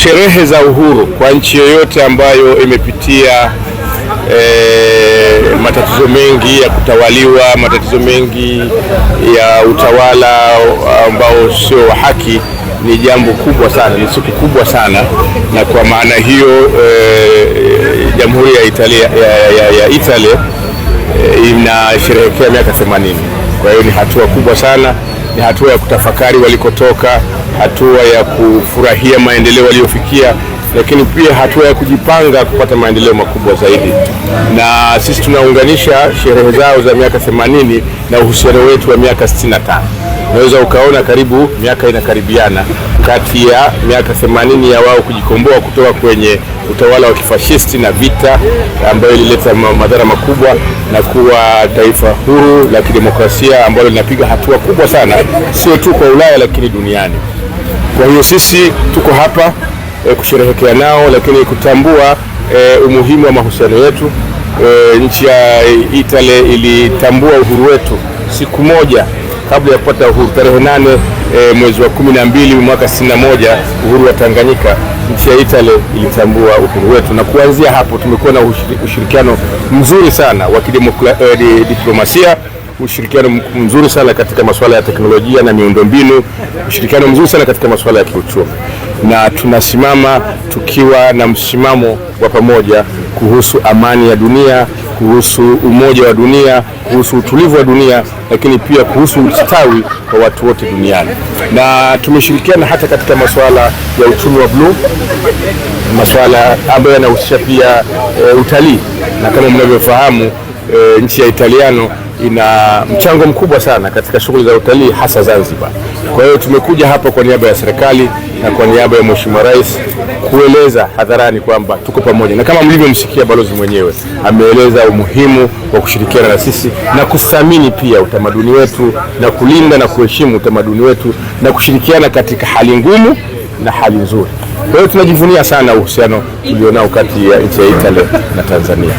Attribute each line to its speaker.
Speaker 1: Sherehe za uhuru kwa nchi yoyote ambayo imepitia matatizo mengi ya kutawaliwa, matatizo mengi ya utawala ambao sio wa haki, ni jambo kubwa sana, ni siku kubwa sana. Na kwa maana hiyo Jamhuri ya Italia inasherehekea miaka 80. Kwa hiyo ni hatua kubwa sana, ni hatua ya kutafakari walikotoka, hatua ya kufurahia maendeleo waliofikia, lakini pia hatua ya kujipanga kupata maendeleo makubwa zaidi. Na sisi tunaunganisha sherehe zao za miaka 80 na uhusiano wetu wa miaka 65. Unaweza ukaona karibu miaka inakaribiana kati ya miaka 80 ya wao kujikomboa kutoka kwenye utawala wa kifashisti na vita ambayo ilileta madhara makubwa na kuwa taifa huru la kidemokrasia ambalo linapiga hatua kubwa sana, sio tu kwa Ulaya lakini duniani. Kwa hiyo sisi tuko hapa kusherehekea nao, lakini kutambua umuhimu wa mahusiano yetu. Nchi ya Italia ilitambua uhuru wetu siku moja kabla ya kupata uhuru, tarehe 8 mwezi wa 12 mwaka 61, uhuru wa Tanganyika. Nchi ya Italia ilitambua uhuru wetu, na kuanzia hapo tumekuwa na ushirikiano mzuri sana wa diplomasia, ushirikiano mzuri sana katika masuala ya teknolojia na miundombinu, ushirikiano mzuri sana katika masuala ya kiuchumi, na tunasimama tukiwa na msimamo wa pamoja kuhusu amani ya dunia, kuhusu umoja wa dunia, kuhusu utulivu wa dunia, lakini pia kuhusu ustawi wa watu wote duniani. Na tumeshirikiana hata katika masuala ya uchumi wa bluu, masuala ambayo yanahusisha pia utalii, na kama mnavyofahamu nchi ya Italiano ina mchango mkubwa sana katika shughuli za utalii, hasa Zanzibar. Kwa hiyo tumekuja hapa kwa niaba ya serikali na kwa niaba ya Mheshimiwa Rais kueleza hadharani kwamba tuko pamoja, na kama mlivyomsikia balozi mwenyewe ameeleza umuhimu wa kushirikiana na sisi na kuthamini pia utamaduni wetu na kulinda na kuheshimu utamaduni wetu na kushirikiana katika hali ngumu na hali nzuri. Kwa hiyo tunajivunia sana uhusiano tulionao kati ya nchi ya Italia na Tanzania.